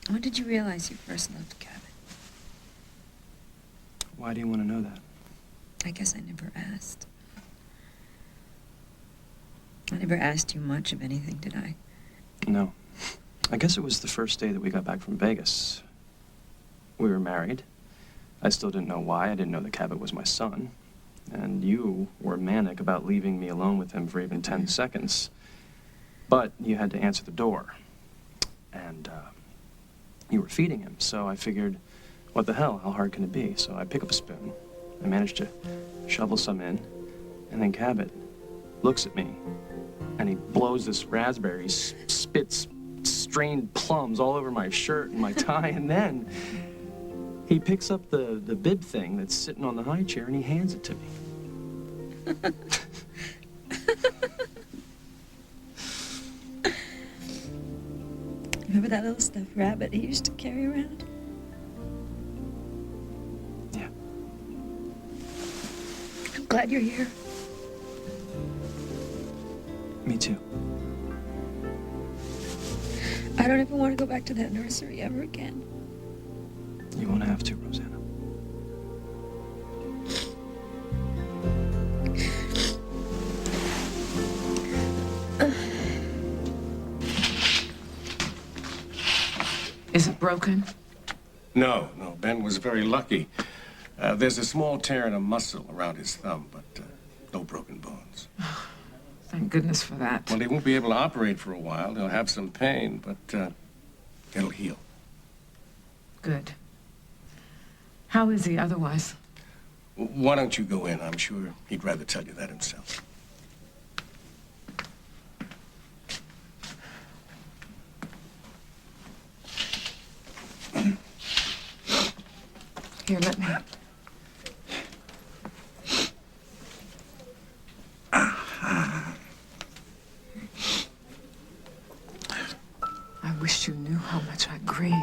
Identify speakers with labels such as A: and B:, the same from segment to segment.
A: When did you realize you first loved Cabot?
B: Why do you want to know that?
A: I guess I never asked. I never asked you much of anything, did I?
B: No. I guess it was the first day that we got back from Vegas. We were married. I still didn't know why. I didn't know that Cabot was my son. And you were manic about leaving me alone with him for even 10 seconds. But you had to answer the door. And, you were feeding him, so I figured, what the hell, how hard can it be? So I pick up a spoon. I managed to shovel some in, and then Cabot looks at me, and he blows this raspberry, spits strained plums all over my shirt and my tie, and then he picks up the bib thing that's sitting on the high chair, and he hands it to me.
A: Remember that little stuffed rabbit he used to carry around?
B: Yeah.
A: I'm glad you're here.
B: Me too.
A: I don't ever want to go back to that nursery ever again.
B: You won't have to, Rosanna.
C: Is it broken?
D: No. Ben was very lucky. There's a small tear in a muscle around his thumb, but no broken bones.
C: Thank goodness for that.
D: Well, he won't be able to operate for a while. He'll have some pain, but it'll heal.
C: Good. How is he otherwise?
D: Why don't you go in? I'm sure he'd rather tell you that himself.
C: Here, let me. I wish you knew how much I grieve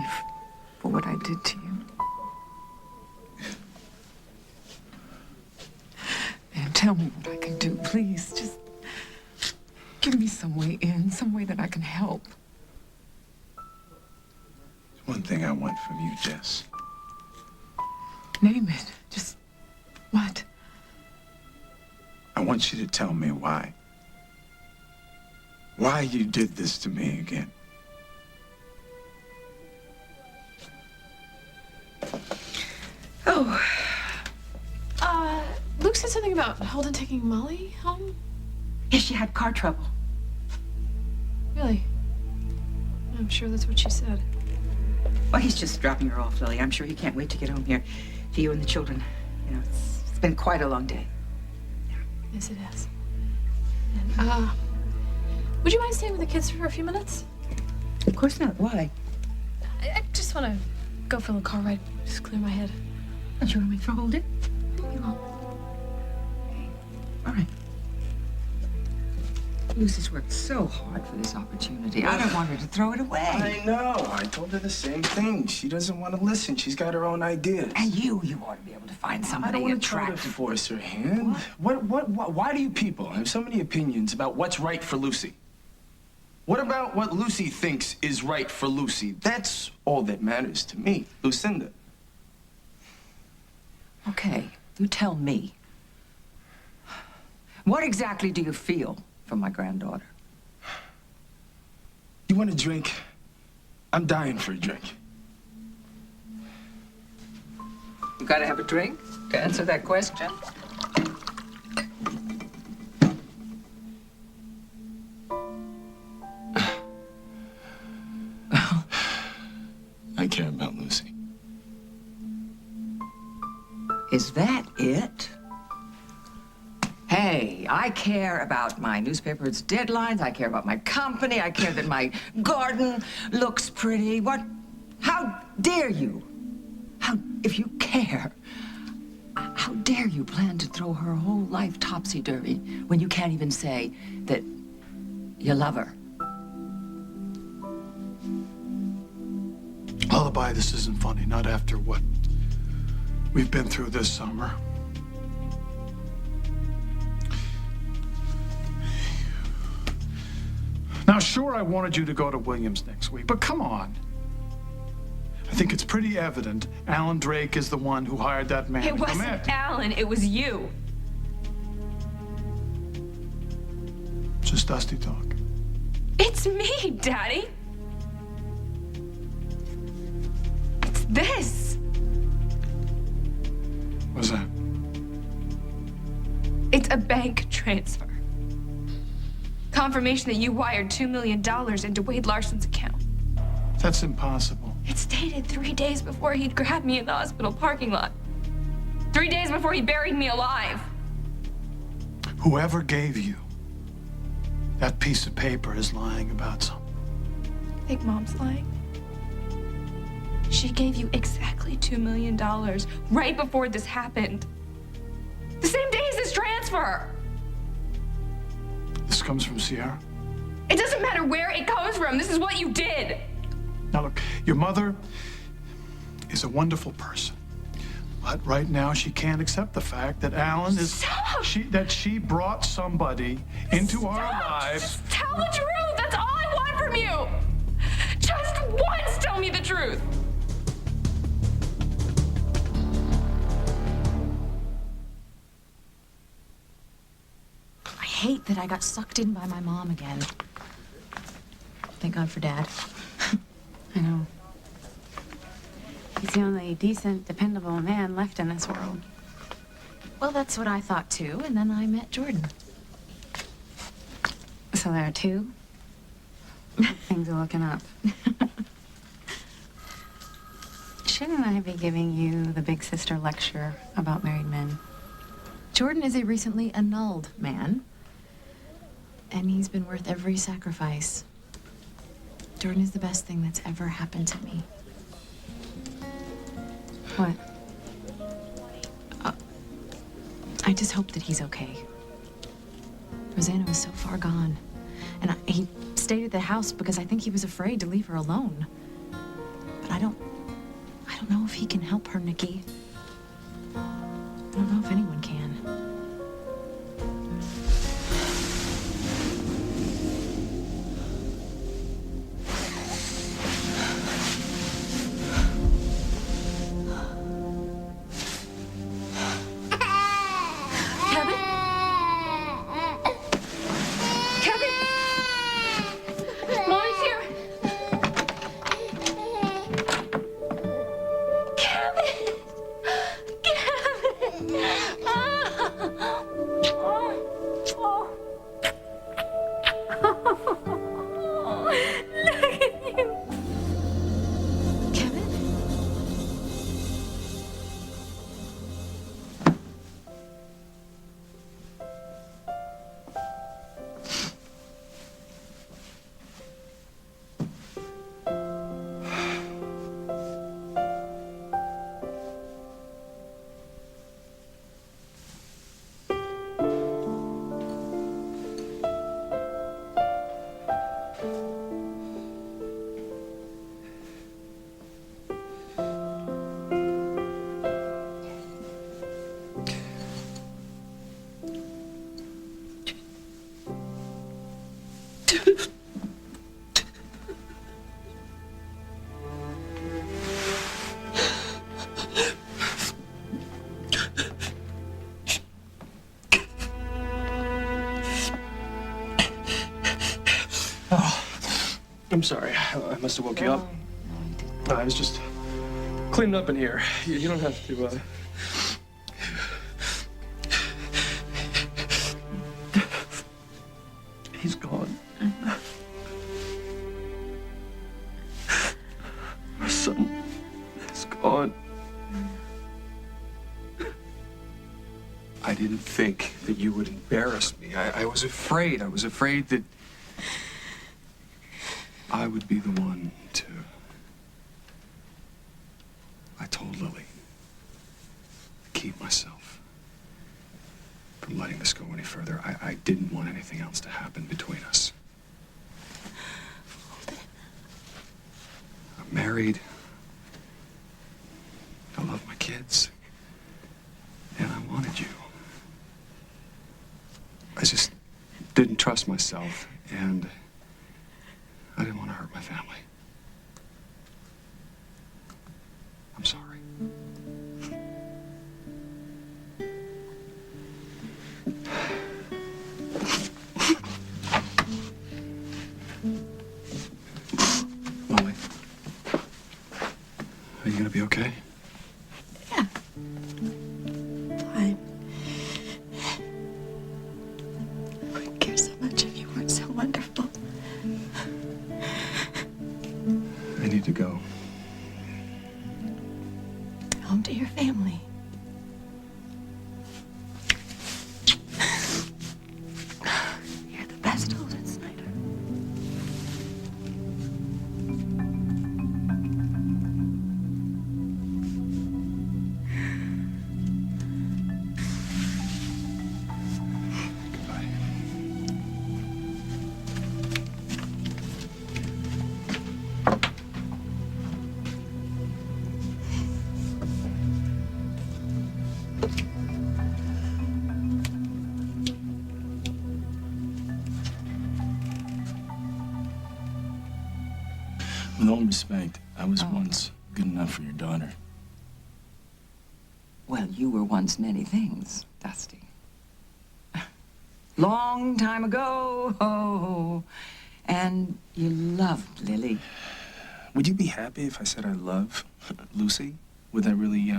C: for what I did to you. And tell me what I can do, please. Just give me some way in, some way that I can help.
E: There's one thing I want from you, Jess.
C: Name it. Just what?
E: I want you to tell me why. Why you did this to me again.
F: Oh. Luke said something about Holden taking Molly home?
G: Yeah, she had car trouble.
F: Really? I'm sure that's what she said.
G: Well, he's just dropping her off, Lily. I'm sure he can't wait to get home here to you and the children. You know, it's been quite a long day.
F: Yes, it is. And, would you mind staying with the kids for a few minutes?
G: Of course not. Why?
F: I just want to go for a car ride, just clear my head.
G: Don't you want me to hold it? All right. Lucy's worked so hard for this opportunity. I don't want her to throw it away.
H: I know. I told her the same thing. She doesn't want to listen. She's got her own ideas.
G: And you ought to be able to find
H: I
G: somebody
H: don't want to try to
G: attractive.
H: force her hand. Why do you people have so many opinions about what's right for Lucy? What about what Lucy thinks is right for Lucy? That's all that matters to me, Lucinda.
G: Okay, you tell me. What exactly do you feel for my granddaughter?
H: You want a drink? I'm dying for a drink.
G: You gotta have a drink to answer that question.
H: I care about Lucy.
G: Is that it? Hey, I care about my newspaper's deadlines. I care about my company. I care that my garden looks pretty. What? How dare you? If you care, how dare you plan to throw her whole life topsy-turvy when you can't even say that you love her?
E: Lullaby, this isn't funny. Not after what we've been through this summer. Now, sure, I wanted you to go to Williams next week, but come on. think it's pretty evident Alan Drake is the one who hired that man.
F: It
E: to come
F: wasn't
E: after you.
F: Alan, it was you.
E: Just dusty talk.
F: It's me, Daddy. It's this.
E: What's that?
F: It's a bank transfer. Confirmation that you wired $2 million into Wade Larson's account.
E: That's impossible.
F: It's dated 3 days before he'd grabbed me in the hospital parking lot. 3 days before he buried me alive.
E: Whoever gave you that piece of paper is lying about something.
F: I think Mom's lying. She gave you exactly $2 million right before this happened. The same day as this transfer.
E: This comes from Sierra?
F: It doesn't matter where it comes from. This is what you did.
E: Now look, your mother is a wonderful person. But right now she can't accept the fact that Alan is
F: Stop!
E: she brought somebody into our
F: Stop!
E: lives.
F: Just tell the truth. That's all I want from you. Just once tell me the truth.
I: I hate that I got sucked in by my mom again. Thank God for Dad. I know. He's the only decent, dependable man left in this world. Well, that's what I thought too, and then I met Jordan. So there are two. Things are looking up. Shouldn't I be giving you the big sister lecture about married men? Jordan is a recently annulled man, and he's been worth every sacrifice. Jordan is the best thing that's ever happened to me. What? I just hope that he's okay. Rosanna was so far gone, and he stayed at the house because I think he was afraid to leave her alone. But I don't know if he can help her, Nikki. I don't know if anyone can.
B: I'm sorry. I must have woke you up. I was just cleaning up in here. You don't have to, He's gone. My son is gone.
H: I didn't think that you would embarrass me. I was afraid. I was afraid that I would be the one to... I told Lily to keep myself from letting this go any further. I didn't want anything else to happen between us. I'm married. I love my kids. And I wanted you. I just didn't trust myself, and I didn't want to hurt my family.
E: gonna be okay?
A: Yeah. Fine. I wouldn't care so much if you weren't so wonderful.
E: I need to go.
A: Home to your family. You're the best, Holden Snyder.
E: Goodbye.
H: With all respect, I was once good enough for your daughter.
G: Well, you were once many things, Dusty. Long time ago, oh, and you loved Lily.
H: Would you be happy if I said I love Lucy? Would that really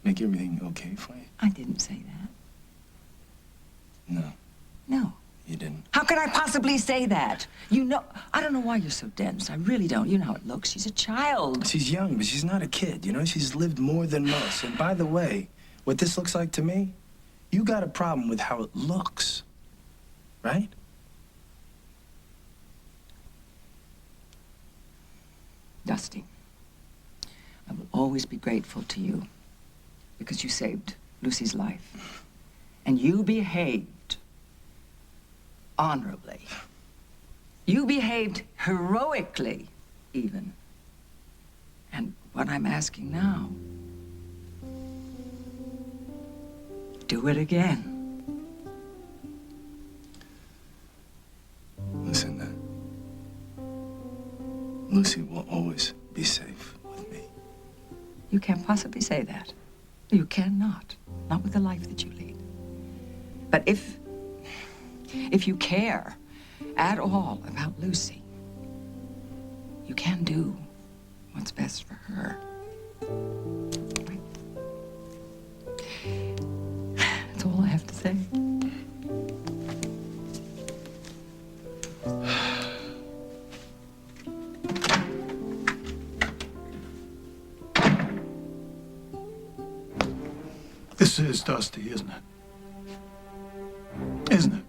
H: make everything okay for you?
G: I didn't say that.
H: No,
G: No.
H: you didn't.
G: How can I possibly say that? You know, I don't know why you're so dense. I really don't. You know how it looks. She's a child.
H: She's young, but she's not a kid. You know, she's lived more than most. And by the way, what this looks like to me, you got a problem with how it looks, right?
G: Dusty, I will always be grateful to you because you saved Lucy's life. And you behaved honorably. You behaved heroically, even. And what I'm asking now, do it again.
H: Listen, Lucy will always be safe with me.
G: You can't possibly say that. You cannot. Not with the life that you lead. But if you care at all about Lucy, you can do what's best for her. That's all I have to say.
E: This is Dusty, isn't it? Isn't it?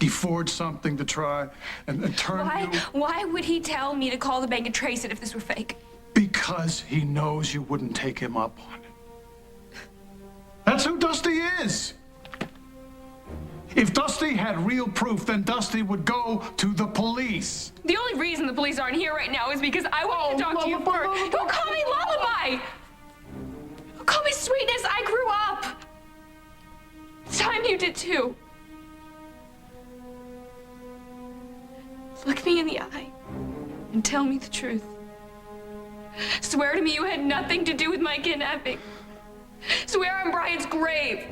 E: He forged something to try and turn you...
F: Why would he tell me to call the bank and trace it if this were fake?
E: Because he knows you wouldn't take him up on it. That's who Dusty is. If Dusty had real proof, then Dusty would go to the police.
F: The only reason the police aren't here right now is because I wanted to talk to you first. Don't call me Lullaby! Don't call me Sweetness. I grew up. It's time you did too. Look me in the eye and tell me the truth. Swear to me you had nothing to do with my kidnapping. Swear on Brian's grave.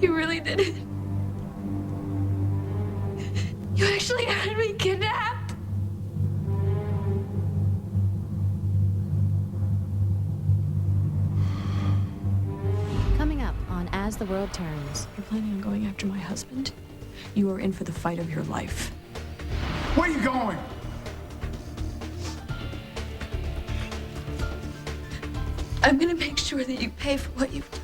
F: You really did it. You actually had me kidnapped.
I: Coming up on As the World Turns.
A: You're planning on going after my husband? You are in for the fight of your life.
E: Where are you going?
A: I'm gonna make sure that you pay for what you've done.